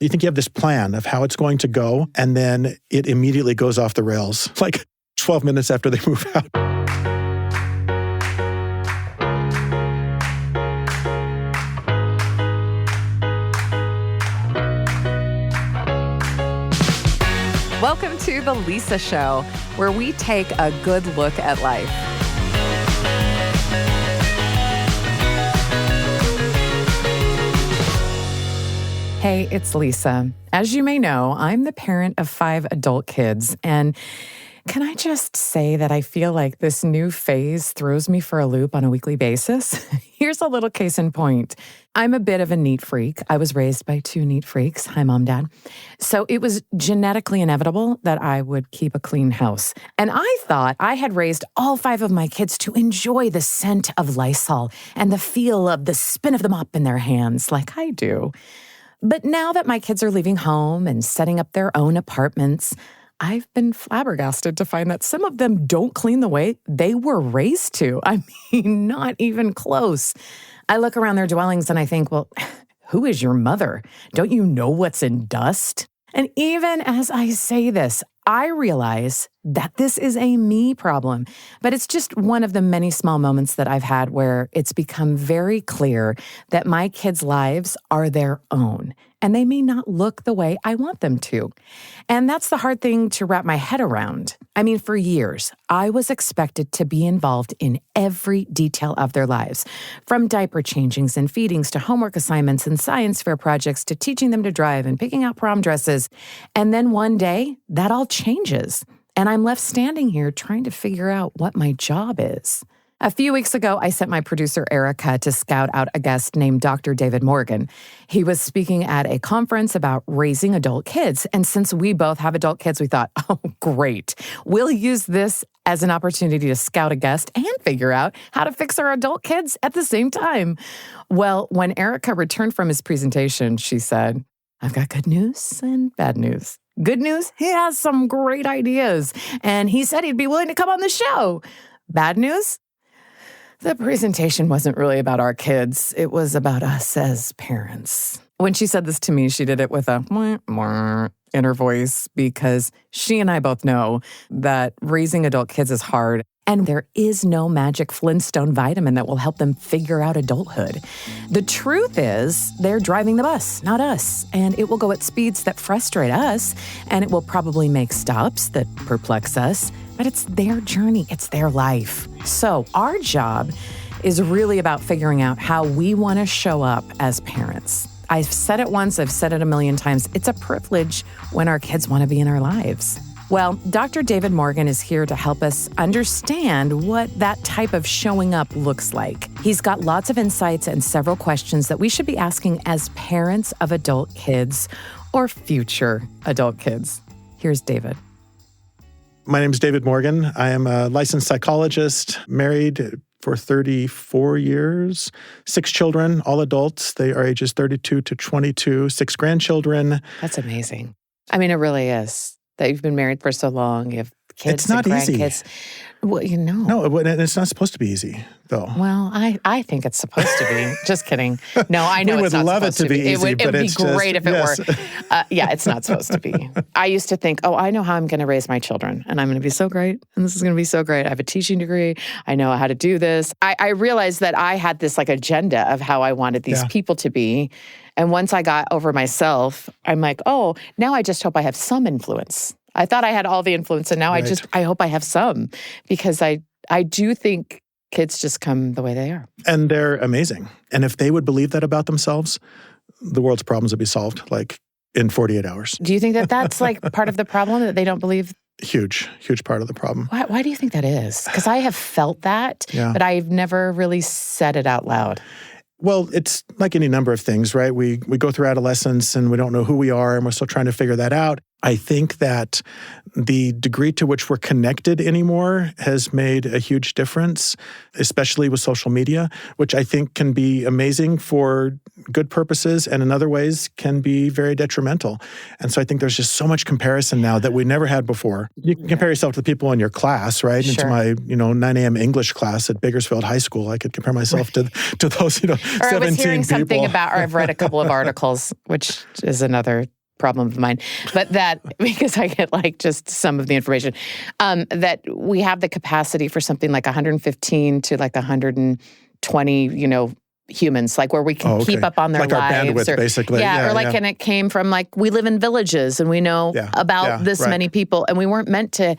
You think you have this plan of how it's going to go, and then it immediately goes off the rails, like 12 minutes after they move out. Welcome to The Lisa Show, where we take a good look at life. Hey, it's Lisa. As you may know, I'm the parent of 5 adult kids, and can I just say that I feel like this new phase throws me for a loop on a weekly basis? Here's a little case in point. I'm a bit of a neat freak. I was raised by 2 neat freaks. Hi, Mom, Dad. So it was genetically inevitable that I would keep a clean house. And I thought I had raised all 5 of my kids to enjoy the scent of Lysol and the feel of the spin of the mop in their hands like I do. But now that my kids are leaving home and setting up their own apartments, I've been flabbergasted to find that some of them don't clean the way they were raised to. I mean, not even close. I look around their dwellings and I think, well, who is your mother? Don't you know what's in dust? And even as I say this, I realize that this is a me problem, but it's just one of the many small moments that I've had where it's become very clear that my kids' lives are their own, and they may not look the way I want them to. And that's the hard thing to wrap my head around. I mean, for years, I was expected to be involved in every detail of their lives, from diaper changings and feedings to homework assignments and science fair projects to teaching them to drive and picking out prom dresses. And then one day, that all changes, and I'm left standing here trying to figure out what my job is. A few weeks ago, I sent my producer, Erica, to scout out a guest named Dr. David Morgan. He was speaking at a conference about raising adult kids. And since we both have adult kids, we thought, oh, great. We'll use this as an opportunity to scout a guest and figure out how to fix our adult kids at the same time. Well, when Erica returned from his presentation, she said, I've got good news and bad news. Good news, he has some great ideas, and he said he'd be willing to come on the show. Bad news? The presentation wasn't really about our kids. It was about us as parents. When she said this to me, she did it with a mwah in her voice because she and I both know that raising adult kids is hard. And there is no magic Flintstone vitamin that will help them figure out adulthood. The truth is, they're driving the bus, not us. And it will go at speeds that frustrate us, and it will probably make stops that perplex us. But it's their journey, it's their life. So our job is really about figuring out how we want to show up as parents. I've said it once, I've said it a million times. It's a privilege when our kids want to be in our lives. Well, Dr. David Morgan is here to help us understand what that type of showing up looks like. He's got lots of insights and several questions that we should be asking as parents of adult kids or future adult kids. Here's David. My name is David Morgan. I am a licensed psychologist, married for 34 years, 6 children, all adults. They are ages 32 to 22, 6 grandchildren. That's amazing. I mean, it really is. That you've been married for so long, you have kids it's not and grandkids. Easy. Well, you know. No, and it's not supposed to be easy, though. Well, I think it's supposed to be. Just kidding. No, I know it's not supposed to be. We would love it to be easy, it would be great if it yes. were. Yeah, it's not supposed to be. I used to think, oh, I know how I'm going to raise my children, and I'm going to be so great, and this is going to be so great. I have a teaching degree. I know how to do this. I realized that I had this agenda of how I wanted these people to be. And once I got over myself, I'm like, oh, now I just hope I have some influence. I thought I had all the influence, and now I hope I have some, because I do think kids just come the way they are. And they're amazing. And if they would believe that about themselves, the world's problems would be solved in 48 hours. Do you think that that's part of the problem, that they don't believe? Huge part of the problem. Why do you think that is? Because I have felt that, but I've never really said it out loud. Well, it's like any number of things, right? We go through adolescence and we don't know who we are and we're still trying to figure that out. I think that the degree to which we're connected anymore has made a huge difference, especially with social media, which I think can be amazing for good purposes and in other ways can be very detrimental. And so I think there's just so much comparison now that we never had before. You can compare yourself to the people in your class, right? Sure. Into my, 9 a.m. English class at Bakersfield High School. I could compare myself to those, 17 people. Or I was hearing something about, or I've read a couple of articles, which is another problem of mine, but that, because I get just some of the information, that we have the capacity for something like 115 to 120, humans, where we can keep up on their lives. Our bandwidth, basically. And it came from we live in villages and we know about this many people, and we weren't meant to,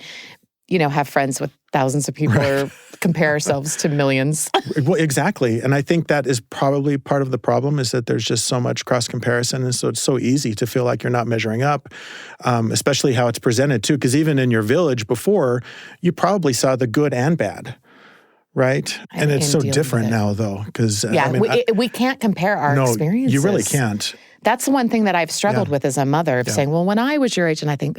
have friends with thousands of people or compare ourselves to millions. Well, exactly. And I think that is probably part of the problem, is that there's just so much cross-comparison. And so it's so easy to feel like you're not measuring up, especially how it's presented too. Because even in your village before, you probably saw the good and bad. Right? And it's so different now, though. Because we can't compare our experiences. You really can't. That's one thing that I've struggled with as a mother, of saying, well, when I was your age, and I think,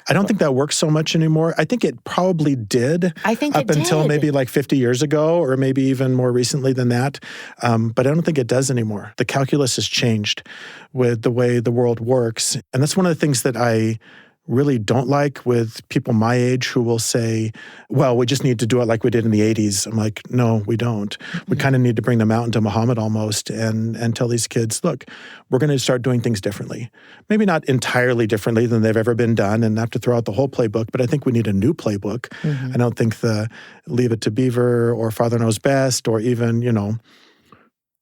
I don't think that works so much anymore. I think it probably did. I think up until maybe 50 years ago, or maybe even more recently than that. But I don't think it does anymore. The calculus has changed with the way the world works. And that's one of the things that I really don't like with people my age who will say, well, we just need to do it like we did in the 80s. I'm like, no, we don't. We kind of need to bring them out into Muhammad almost and tell these kids, look, we're going to start doing things differently. Maybe not entirely differently than they've ever been done and have to throw out the whole playbook, but I think we need a new playbook. I don't think the Leave It to Beaver or Father Knows Best or even,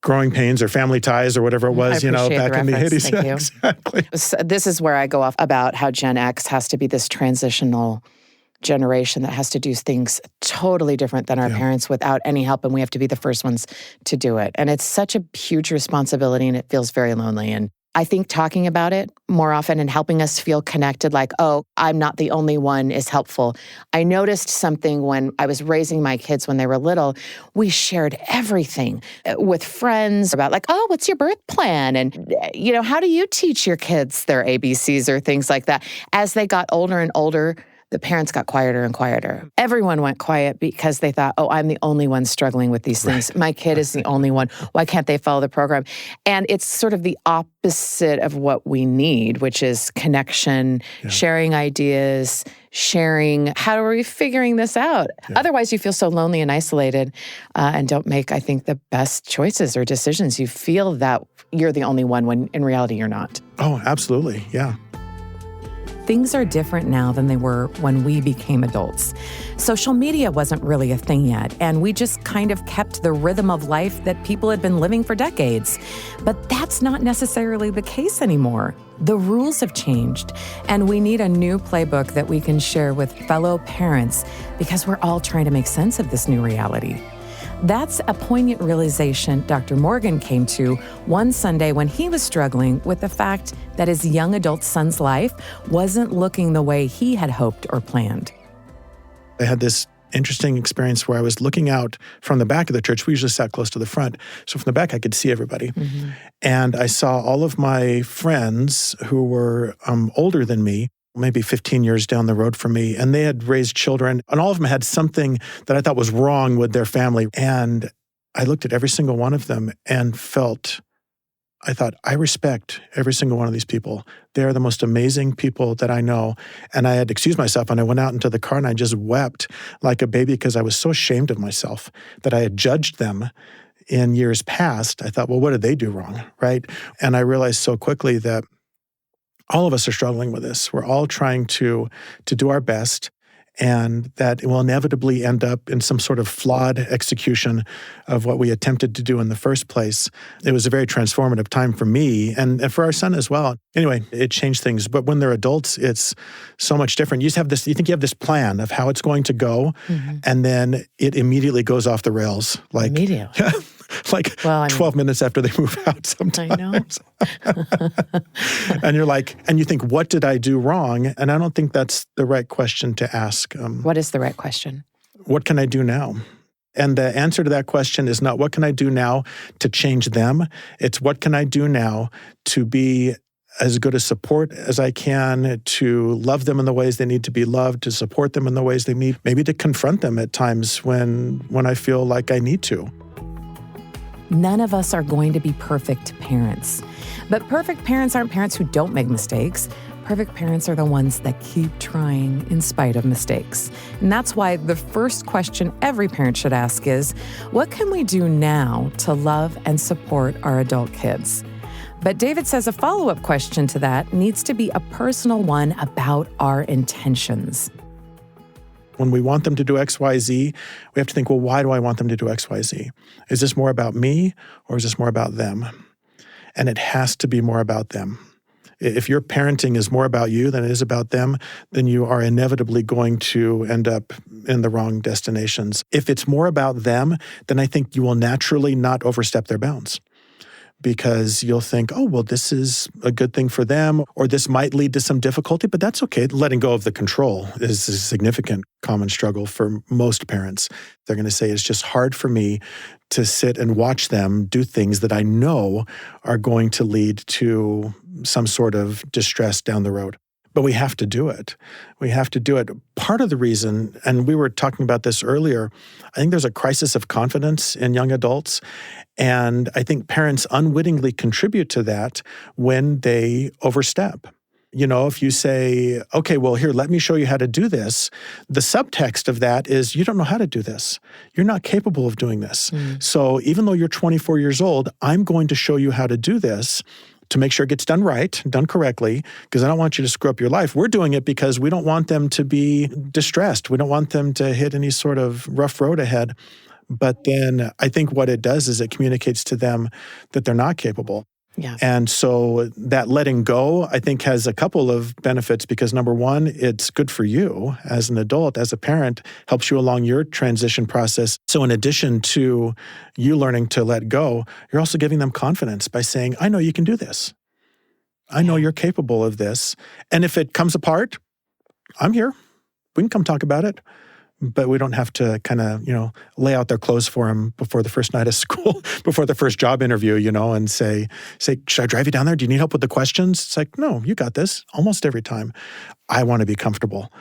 Growing Pains or Family Ties or whatever it was, back in the 80s. Thank you. Exactly. So this is where I go off about how Gen X has to be this transitional generation that has to do things totally different than our parents without any help, and we have to be the first ones to do it. And it's such a huge responsibility, and it feels very lonely. And I think talking about it more often and helping us feel connected, I'm not the only one, is helpful. I noticed something when I was raising my kids when they were little. We shared everything with friends about what's your birth plan? And, how do you teach your kids their ABCs or things like that? As they got older and older, the parents got quieter and quieter. Everyone went quiet because they thought, I'm the only one struggling with these things. My kid is the only one. Why can't they follow the program? And it's sort of the opposite of what we need, which is connection, sharing ideas, sharing, how are we figuring this out? Otherwise, you feel so lonely and isolated and don't make, I think, the best choices or decisions. You feel that you're the only one when in reality you're not. Oh, absolutely. Yeah. Things are different now than they were when we became adults. Social media wasn't really a thing yet, and we just kind of kept the rhythm of life that people had been living for decades. But that's not necessarily the case anymore. The rules have changed, and we need a new playbook that we can share with fellow parents because we're all trying to make sense of this new reality. That's a poignant realization Dr. Morgan came to one Sunday when he was struggling with the fact that his young adult son's life wasn't looking the way he had hoped or planned. I had this interesting experience where I was looking out from the back of the church. We usually sat close to the front. So from the back, I could see everybody. And I saw all of my friends who were older than me, maybe 15 years down the road from me, and they had raised children, and all of them had something that I thought was wrong with their family. And I looked at every single one of them and I thought, I respect every single one of these people. They are the most amazing people that I know. And I had excused myself, and I went out into the car and I just wept like a baby because I was so ashamed of myself that I had judged them in years past. I thought, well, what did they do wrong, right? And I realized so quickly that all of us are struggling with this. We're all trying to do our best, and that it will inevitably end up in some sort of flawed execution of what we attempted to do in the first place. It was a very transformative time for me and for our son as well. Anyway, it changed things. But when they're adults, it's so much different. You just have you think you have this plan of how it's going to go, and then it immediately goes off the rails. Immediately. 12 minutes after they move out sometimes. I know. And you're and you think, what did I do wrong? And I don't think that's the right question to ask. What is the right question? What can I do now? And the answer to that question is not what can I do now to change them? It's what can I do now to be as good a support as I can, to love them in the ways they need to be loved, to support them in the ways they need, maybe to confront them at times when I feel like I need to. None of us are going to be perfect parents. But perfect parents aren't parents who don't make mistakes. Perfect parents are the ones that keep trying in spite of mistakes. And that's why the first question every parent should ask is, what can we do now to love and support our adult kids? But David says a follow-up question to that needs to be a personal one about our intentions. When we want them to do X, Y, Z, we have to think, well, why do I want them to do X, Y, Z? Is this more about me or is this more about them? And it has to be more about them. If your parenting is more about you than it is about them, then you are inevitably going to end up in the wrong destinations. If it's more about them, then I think you will naturally not overstep their bounds, because you'll think, oh, well, this is a good thing for them, or this might lead to some difficulty, but that's okay. Letting go of the control is a significant common struggle for most parents. They're going to say, it's just hard for me to sit and watch them do things that I know are going to lead to some sort of distress down the road. But we have to do it. We have to do it. Part of the reason, and we were talking about this earlier, I think there's a crisis of confidence in young adults. And I think parents unwittingly contribute to that when they overstep. You know, if you say, okay, well, here, let me show you how to do this, the subtext of that is you don't know how to do this. You're not capable of doing this. So even though you're 24 years old, I'm going to show you how to do this to make sure it gets done right, done correctly, because I don't want you to screw up your life. We're doing it because we don't want them to be distressed. We don't want them to hit any sort of rough road ahead. But then I think what it does is it communicates to them that they're not capable. Yeah. And so that letting go, I think, has a couple of benefits, because number one, it's good for you as an adult, as a parent, helps you along your transition process. So in addition to you learning to let go, you're also giving them confidence by saying, I know you can do this. I know you're capable of this. And if it comes apart, I'm here. We can come talk about it. But we don't have to kind of, lay out their clothes for them before the first night of school, before the first job interview, and say, should I drive you down there? Do you need help with the questions? It's like, no, you got this almost every time. I want to be comfortable.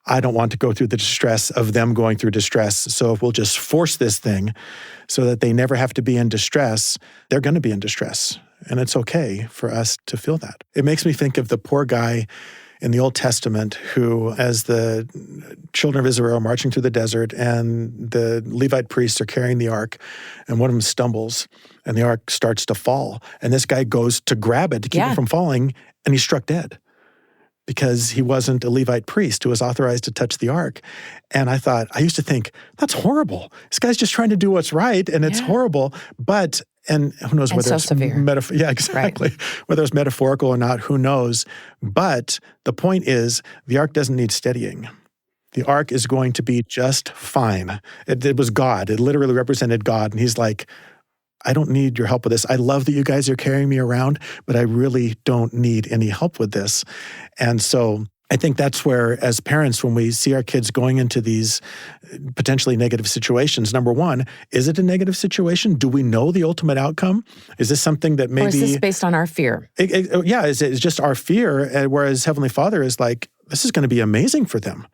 I don't want to go through the distress of them going through distress. So if we'll just force this thing so that they never have to be in distress, they're going to be in distress. And it's okay for us to feel that. It makes me think of the poor guy in the Old Testament who, as the children of Israel are marching through the desert and the Levite priests are carrying the ark, and one of them stumbles and the ark starts to fall. And this guy goes to grab it to keep it from falling, and he's struck dead because he wasn't a Levite priest who was authorized to touch the ark. And I used to think, that's horrible. This guy's just trying to do what's right, and it's horrible. And who knows whether it's metaphor? Yeah, exactly. Right. Whether it's metaphorical or not, who knows? But the point is, the ark doesn't need steadying. The ark is going to be just fine. It was God. It literally represented God. And he's like, I don't need your help with this. I love that you guys are carrying me around, but I really don't need any help with this. And so I think that's where, as parents, when we see our kids going into these potentially negative situations, number one, is it a negative situation? Do we know the ultimate outcome? Is this something that maybe— Or is this based on our fear? Is it just our fear, whereas Heavenly Father is like, this is going to be amazing for them.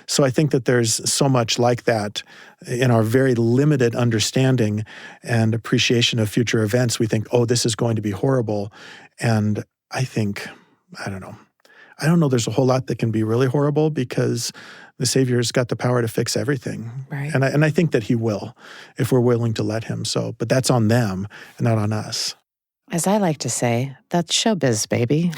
So I think that there's so much like that in our very limited understanding and appreciation of future events. We think, oh, this is going to be horrible. And I think, I don't know, there's a whole lot that can be really horrible because the Savior's got the power to fix everything. Right. And I think that he will if we're willing to let him. So, but that's on them and not on us. As I like to say, that's showbiz, baby.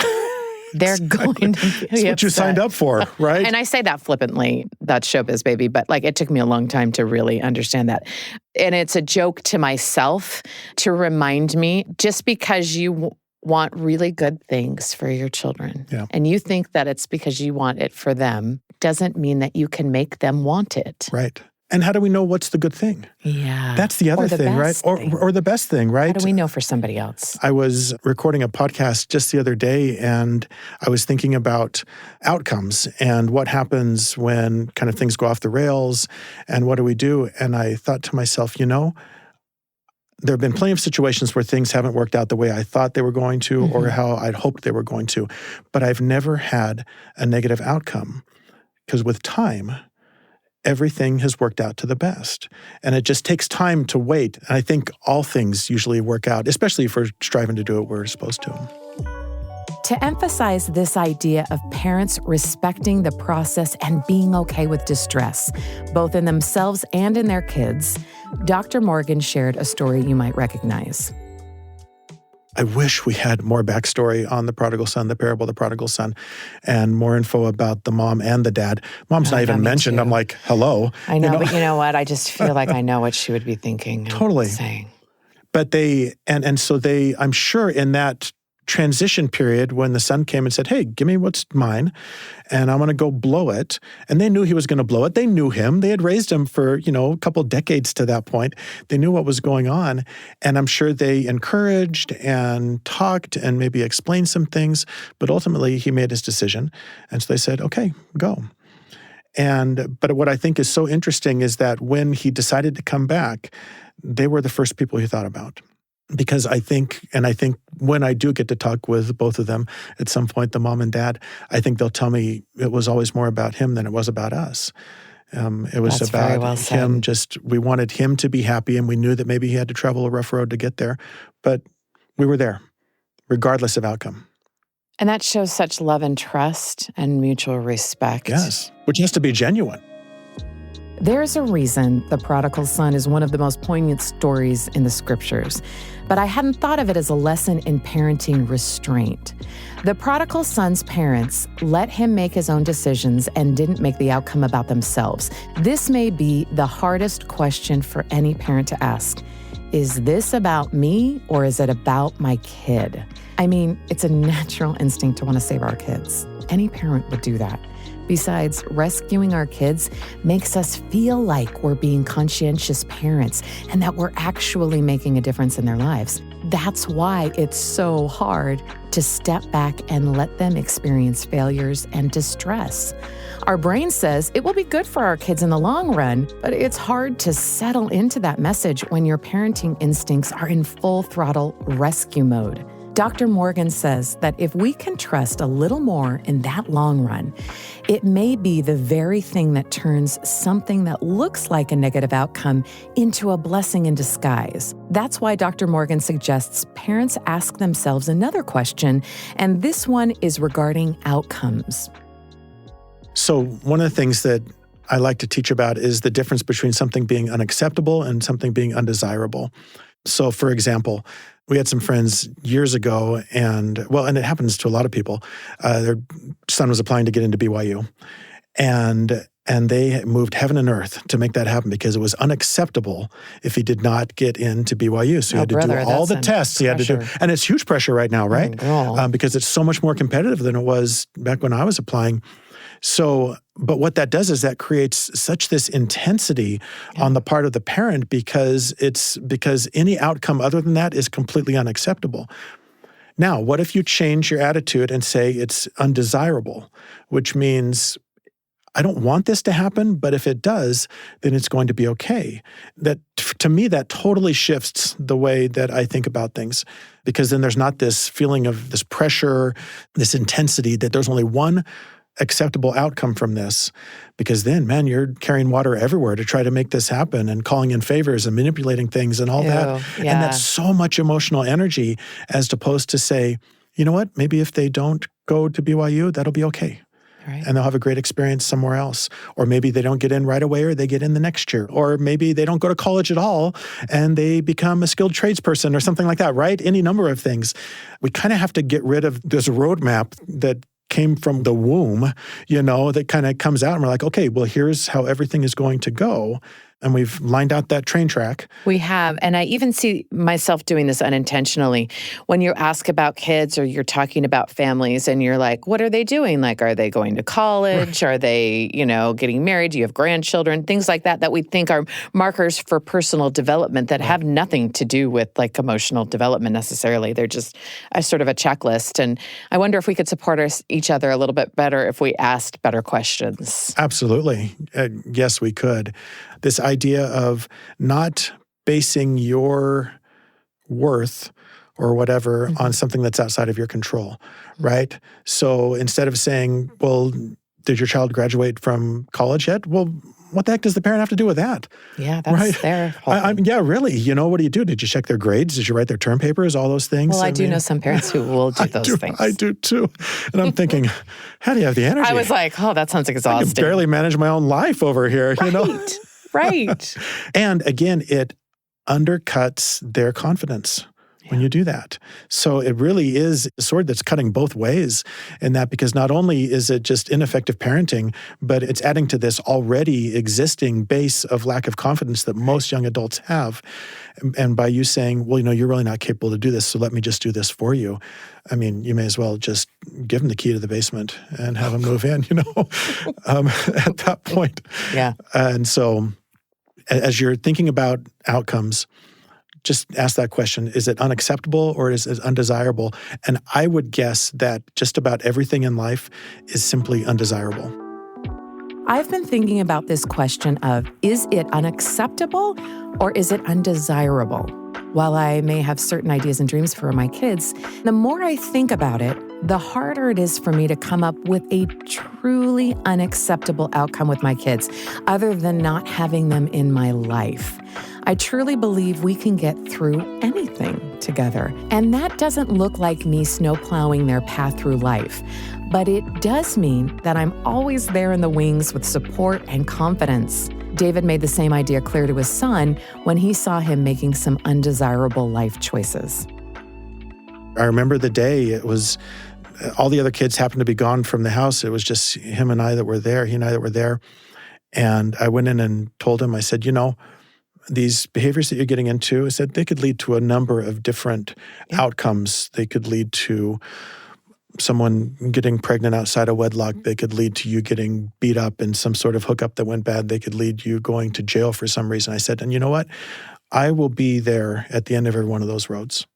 They're going to be That's what you signed up for, right? And I say that flippantly, that's showbiz, baby, but it took me a long time to really understand that. And it's a joke to myself to remind me, just because you want really good things for your children, and you think that it's because you want it for them, doesn't mean that you can make them want it. Right. And how do we know what's the good thing? Yeah. That's the other thing, right? Or the best thing, right? How do we know for somebody else? I was recording a podcast just the other day, and I was thinking about outcomes and what happens when kind of things go off the rails, and what do we do? And I thought to myself, There have been plenty of situations where things haven't worked out the way I thought they were going to or how I'd hoped they were going to, but I've never had a negative outcome because with time, everything has worked out to the best. And it just takes time to wait. And I think all things usually work out, especially if we're striving to do what we're supposed to. To emphasize this idea of parents respecting the process and being okay with distress, both in themselves and in their kids, Dr. Morgan shared a story you might recognize. I wish we had more backstory on the prodigal son, the parable of the prodigal son, and more info about the mom and the dad. Mom's not even mentioned. I'm like, hello. I know, but you know what? I just feel like I know what she would be thinking. Totally. Saying. But so I'm sure in that transition period when the son came and said, hey, give me what's mine, and I'm going to go blow it. And they knew he was going to blow it. They knew him. They had raised him for, a couple decades to that point. They knew what was going on. And I'm sure they encouraged and talked and maybe explained some things. But ultimately, he made his decision. And so they said, okay, go. But what I think is so interesting is that when he decided to come back, they were the first people he thought about. Because I think when I do get to talk with both of them at some point, the mom and dad, I think they'll tell me it was always more about him than it was about us. It was That's about very well him. We wanted him to be happy, and we knew that maybe he had to travel a rough road to get there. But we were there, regardless of outcome. And that shows such love and trust and mutual respect. Yes, which has to be genuine. There's a reason the prodigal son is one of the most poignant stories in the scriptures, but I hadn't thought of it as a lesson in parenting restraint. The prodigal son's parents let him make his own decisions and didn't make the outcome about themselves. This may be the hardest question for any parent to ask. Is this about me or is it about my kid? I mean, it's a natural instinct to want to save our kids. Any parent would do that. Besides, rescuing our kids makes us feel like we're being conscientious parents and that we're actually making a difference in their lives. That's why it's so hard to step back and let them experience failures and distress. Our brain says it will be good for our kids in the long run, but it's hard to settle into that message when your parenting instincts are in full throttle rescue mode. Dr. Morgan says that if we can trust a little more in that long run, it may be the very thing that turns something that looks like a negative outcome into a blessing in disguise. That's why Dr. Morgan suggests parents ask themselves another question, and this one is regarding outcomes. So one of the things that I like to teach about is the difference between something being unacceptable and something being undesirable. So, for example, we had some friends years ago, and it happens to a lot of people. Their son was applying to get into BYU, and they moved heaven and earth to make that happen because it was unacceptable if he did not get into BYU. So he had to do all the tests he had to do. And it's huge pressure right now, right? Because it's so much more competitive than it was back when I was applying. So, but what that does is that creates such this intensity on the part of the parent because any outcome other than that is completely unacceptable. Now, what if you change your attitude and say it's undesirable, which means I don't want this to happen, but if it does, then it's going to be okay. That, to me, that totally shifts the way that I think about things, because then there's not this feeling of this pressure, this intensity that there's only one acceptable outcome from this, because then, man, you're carrying water everywhere to try to make this happen and calling in favors and manipulating things and all that. Yeah. And that's so much emotional energy as opposed to say, you know what, maybe if they don't go to BYU, that'll be okay. Right. And they'll have a great experience somewhere else. Or maybe they don't get in right away or they get in the next year. Or maybe they don't go to college at all and they become a skilled tradesperson or something like that, right? Any number of things. We kind of have to get rid of this roadmap that came from the womb, that kind of comes out and we're like, okay, well, here's how everything is going to go. And we've lined out that train track. We have. And I even see myself doing this unintentionally. When you ask about kids or you're talking about families and you're like, what are they doing? Like, are they going to college? Right. Are they, getting married? Do you have grandchildren? Things like that we think are markers for personal development that have nothing to do with like emotional development necessarily. They're just a sort of a checklist. And I wonder if we could support each other a little bit better if we asked better questions. Absolutely. Yes, we could. This idea of not basing your worth or whatever on something that's outside of your control, right? So instead of saying, well, did your child graduate from college yet? Well, what the heck does the parent have to do with that? Yeah, that's right? their whole thing. Yeah, really. What do you do? Did you check their grades? Did you write their term papers? All those things? Well, I do know some parents who will do those things. I do too. And I'm thinking, how do you have the energy? I was like, oh, that sounds exhausting. I can barely manage my own life over here, Right. And again, it undercuts their confidence when you do that. So it really is a sword that's cutting both ways in that, because not only is it just ineffective parenting, but it's adding to this already existing base of lack of confidence that most young adults have. And by you saying, well, you're really not capable to do this, so let me just do this for you. I mean, you may as well just give them the key to the basement and have them move in, at that point. Yeah. And so as you're thinking about outcomes, just ask that question, is it unacceptable or is it undesirable? And I would guess that just about everything in life is simply undesirable. I've been thinking about this question of, is it unacceptable or is it undesirable? While I may have certain ideas and dreams for my kids, the more I think about it, the harder it is for me to come up with a truly unacceptable outcome with my kids, other than not having them in my life. I truly believe we can get through anything together. And that doesn't look like me snowplowing their path through life. But it does mean that I'm always there in the wings with support and confidence. David made the same idea clear to his son when he saw him making some undesirable life choices. I remember the day it was, all the other kids happened to be gone from the house. It was just him and I that were there, he and I that were there. And I went in and told him, I said, these behaviors that you're getting into, I said, they could lead to a number of different outcomes. They could lead to someone getting pregnant outside of wedlock. They could lead to you getting beat up in some sort of hookup that went bad. They could lead you going to jail for some reason. I said, and you know what? I will be there at the end of every one of those roads.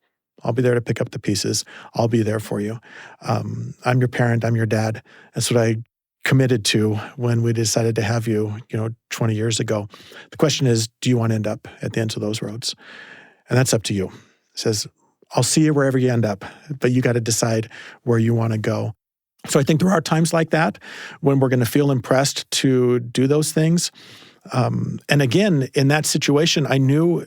I'll be there to pick up the pieces. I'll be there for you. I'm your parent. I'm your dad. That's what I committed to when we decided to have you, 20 years ago. The question is, do you want to end up at the ends of those roads? And that's up to you. It says, I'll see you wherever you end up, but you got to decide where you want to go. So I think there are times like that when we're going to feel impressed to do those things. And again, in that situation, I knew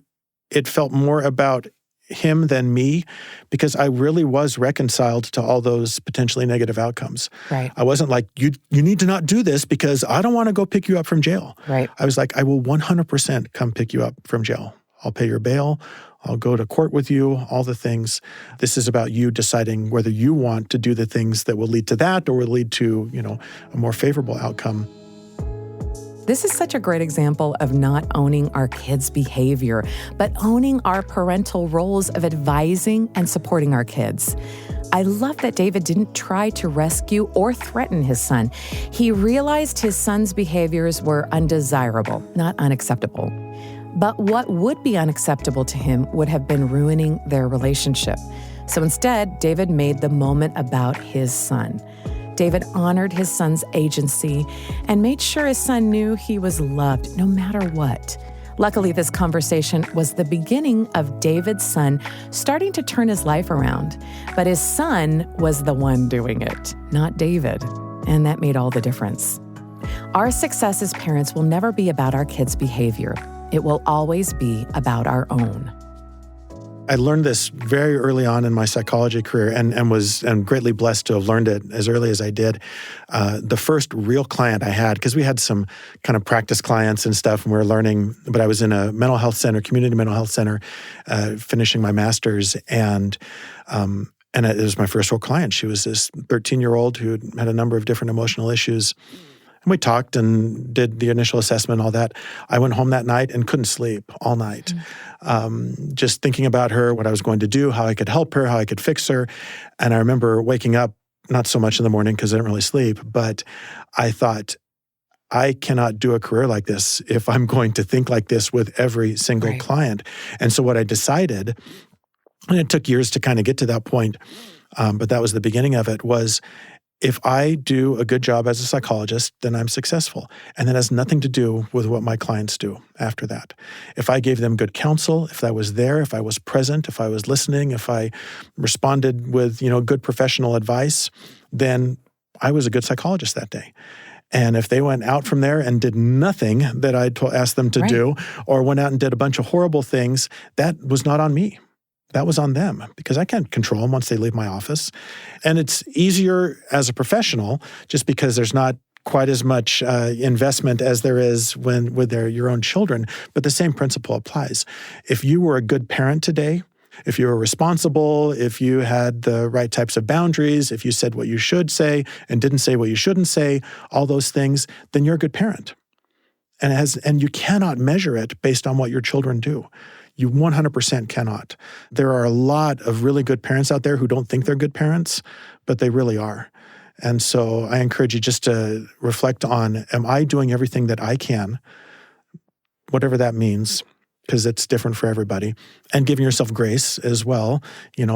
it felt more about him than me, because I really was reconciled to all those potentially negative outcomes. Right. I wasn't like, you need to not do this because I don't want to go pick you up from jail. Right. I was like, I will 100% come pick you up from jail. I'll pay your bail. I'll go to court with you, all the things. This is about you deciding whether you want to do the things that will lead to that or will lead to, a more favorable outcome. This is such a great example of not owning our kids' behavior, but owning our parental roles of advising and supporting our kids. I love that David didn't try to rescue or threaten his son. He realized his son's behaviors were undesirable, not unacceptable. But what would be unacceptable to him would have been ruining their relationship. So instead, David made the moment about his son. David honored his son's agency and made sure his son knew he was loved no matter what. Luckily, this conversation was the beginning of David's son starting to turn his life around. But his son was the one doing it, not David. And that made all the difference. Our success as parents will never be about our kids' behavior. It will always be about our own. I learned this very early on in my psychology career and was greatly blessed to have learned it as early as I did. The first real client I had, because we had some kind of practice clients and stuff, and we were learning, but I was in a mental health center, community mental health center, finishing my master's, and it was my first real client. She was this 13-year-old who had a number of different emotional issues. And we talked and did the initial assessment, all that. I went home that night and couldn't sleep all night. Just thinking about her, what I was going to do, how I could help her, how I could fix her. And I remember waking up, not so much in the morning because I didn't really sleep, but I thought, I cannot do a career like this if I'm going to think like this with every single client. And so what I decided, and it took years to kind of get to that point, but that was the beginning of it, was If I do a good job as a psychologist, then I'm successful. And that has nothing to do with what my clients do after that. If I gave them good counsel, if I was there, if I was present, if I was listening, if I responded with, good professional advice, then I was a good psychologist that day. And if they went out from there and did nothing that I asked them to do, or went out and did a bunch of horrible things, that was not on me. That was on them, because I can't control them once they leave my office. And it's easier as a professional just because there's not quite as much investment as there is with your own children. But the same principle applies. If you were a good parent today, if you were responsible, if you had the right types of boundaries, if you said what you should say and didn't say what you shouldn't say, all those things, then you're a good parent. And you cannot measure it based on what your children do. You 100% cannot. There are a lot of really good parents out there who don't think they're good parents, but they really are. And so I encourage you just to reflect on, am I doing everything that I can, whatever that means, because it's different for everybody, and giving yourself grace as well,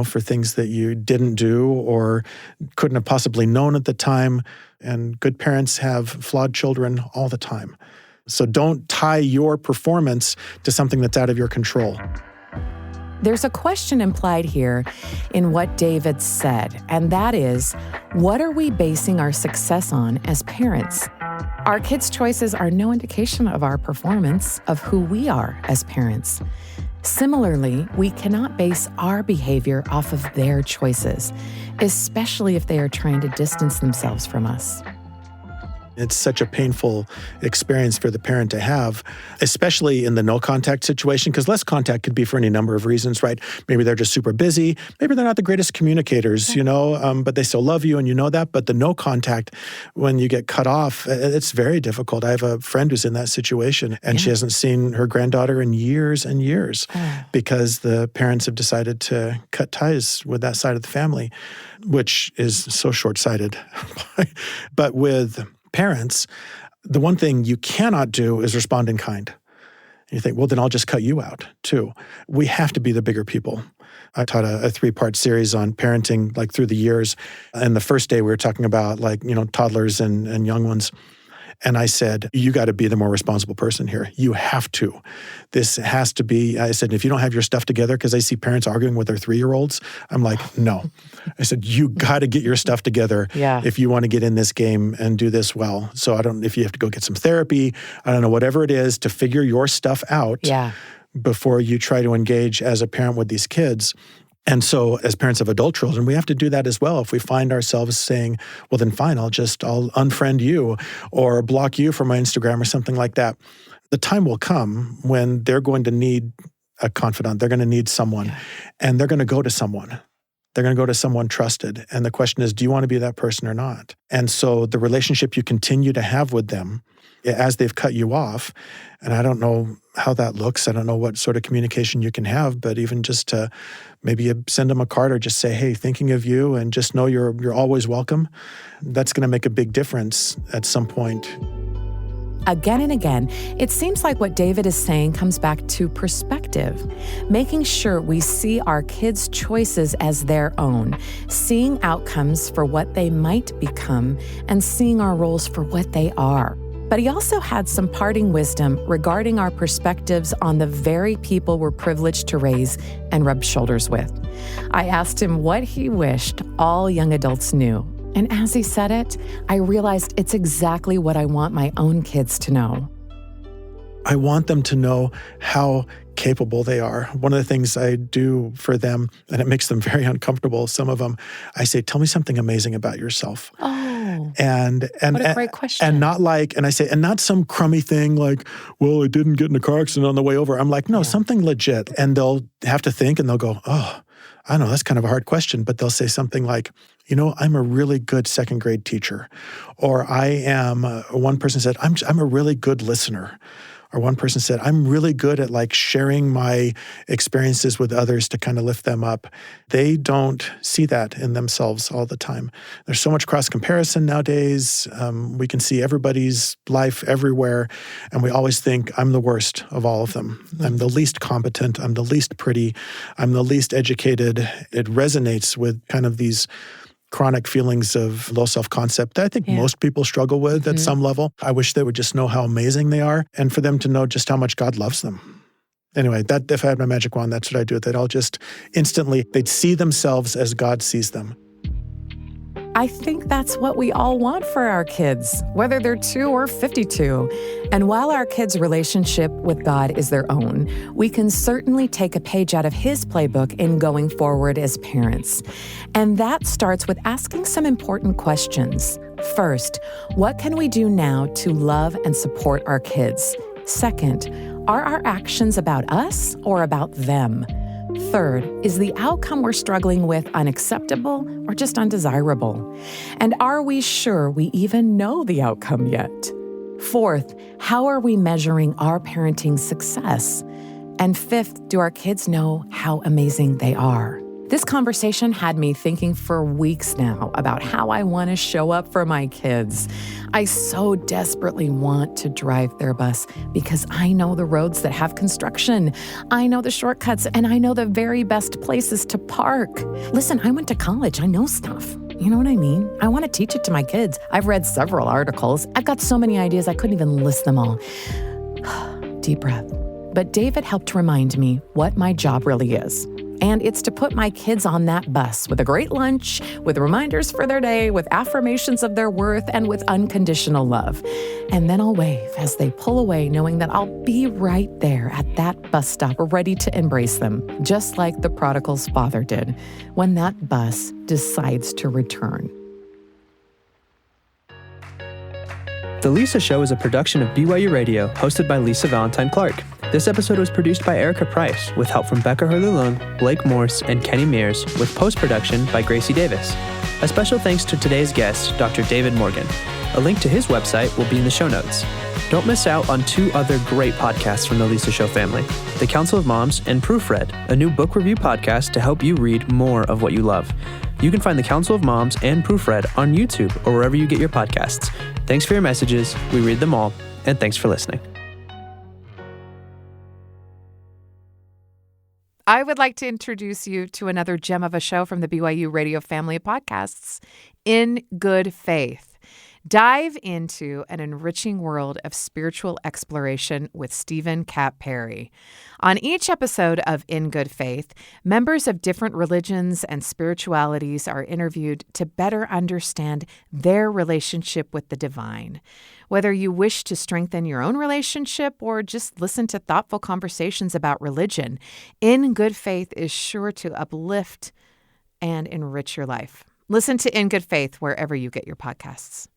for things that you didn't do or couldn't have possibly known at the time. And good parents have flawed children all the time. So don't tie your performance to something that's out of your control. There's a question implied here in what David said, and that is, what are we basing our success on as parents? Our kids' choices are no indication of our performance, of who we are as parents. Similarly, we cannot base our behavior off of their choices, especially if they are trying to distance themselves from us. It's such a painful experience for the parent to have, especially in the no contact situation, because less contact could be for any number of reasons, right? Maybe they're just super busy. Maybe they're not the greatest communicators, but they still love you and you know that. But the no contact, when you get cut off, it's very difficult. I have a friend who's in that situation, and she hasn't seen her granddaughter in years and years because the parents have decided to cut ties with that side of the family, which is so short-sighted. But with parents, the one thing you cannot do is respond in kind. And you think, well, then I'll just cut you out too. We have to be the bigger people. I taught a 3-part series on parenting through the years. And the first day we were talking about toddlers and young ones. And I said, you got to be the more responsible person here. You have to. This has to be, I said, if you don't have your stuff together, because I see parents arguing with their 3-year-olds, I'm like, no. I said, you got to get your stuff together if you want to get in this game and do this well. So if you have to go get some therapy, I don't know, whatever it is to figure your stuff out before you try to engage as a parent with these kids. And so as parents of adult children, we have to do that as well. If we find ourselves saying, well, then fine, I'll unfriend you or block you from my Instagram or something like that. The time will come when they're going to need a confidant. They're going to need someone, and they're going to go to someone. They're going to go to someone trusted. And the question is, do you want to be that person or not? And so the relationship you continue to have with them as they've cut you off, and I don't know how that looks. I don't know what sort of communication you can have, but even just to maybe send them a card or just say, hey, thinking of you, and just know you're always welcome. That's going to make a big difference at some point. Again and again, it seems like what David is saying comes back to perspective, making sure we see our kids' choices as their own, seeing outcomes for what they might become, and seeing our roles for what they are. But he also had some parting wisdom regarding our perspectives on the very people we're privileged to raise and rub shoulders with. I asked him what he wished all young adults knew. And as he said it, I realized it's exactly what I want my own kids to know. I want them to know how capable they are. One of the things I do for them, and it makes them very uncomfortable, some of them, I say, tell me something amazing about yourself. Oh, and what a great question. And not some crummy thing like, well, I didn't get in a car accident on the way over. I'm like, no, something legit. And they'll have to think and they'll go, oh, I know that's kind of a hard question, but they'll say something like, I'm a really good second grade teacher. Or one person said, I'm a really good listener. Or one person said, I'm really good at sharing my experiences with others to kind of lift them up. They don't see that in themselves all the time. There's so much cross-comparison nowadays. We can see everybody's life everywhere, and we always think, I'm the worst of all of them. I'm the least competent. I'm the least pretty. I'm the least educated. It resonates with kind of these chronic feelings of low self-concept that I think most people struggle with at some level. I wish they would just know how amazing they are and for them to know just how much God loves them. Anyway, that if I had my magic wand, that's what I'd do. They'd all just instantly, they'd see themselves as God sees them. I think that's what we all want for our kids, whether they're 2 or 52. And while our kids' relationship with God is their own, we can certainly take a page out of His playbook in going forward as parents. And that starts with asking some important questions. First, what can we do now to love and support our kids? Second, are our actions about us or about them? Third, is the outcome we're struggling with unacceptable or just undesirable? And are we sure we even know the outcome yet? Fourth, how are we measuring our parenting success? And fifth, do our kids know how amazing they are? This conversation had me thinking for weeks now about how I want to show up for my kids. I so desperately want to drive their bus because I know the roads that have construction. I know the shortcuts, and I know the very best places to park. Listen, I went to college. I know stuff. You know what I mean? I want to teach it to my kids. I've read several articles. I've got so many ideas, I couldn't even list them all. Deep breath. But David helped remind me what my job really is. And it's to put my kids on that bus with a great lunch, with reminders for their day, with affirmations of their worth, and with unconditional love. And then I'll wave as they pull away, knowing that I'll be right there at that bus stop, ready to embrace them, just like the prodigal's father did, when that bus decides to return. The Lisa Show is a production of BYU Radio, hosted by Lisa Valentine Clark. This episode was produced by Erica Price, with help from Becca Hurley-Lung, Blake Morse, and Kenny Mears, with post-production by Gracie Davis. A special thanks to today's guest, Dr. David Morgan. A link to his website will be in the show notes. Don't miss out on 2 other great podcasts from the Lisa Show family, The Council of Moms and Proofread, a new book review podcast to help you read more of what you love. You can find The Council of Moms and Proofread on YouTube or wherever you get your podcasts. Thanks for your messages. We read them all, and thanks for listening. I would like to introduce you to another gem of a show from the BYU Radio family of podcasts, In Good Faith. Dive into an enriching world of spiritual exploration with Stephen Cap Perry. On each episode of In Good Faith, members of different religions and spiritualities are interviewed to better understand their relationship with the divine. Whether you wish to strengthen your own relationship or just listen to thoughtful conversations about religion, In Good Faith is sure to uplift and enrich your life. Listen to In Good Faith wherever you get your podcasts.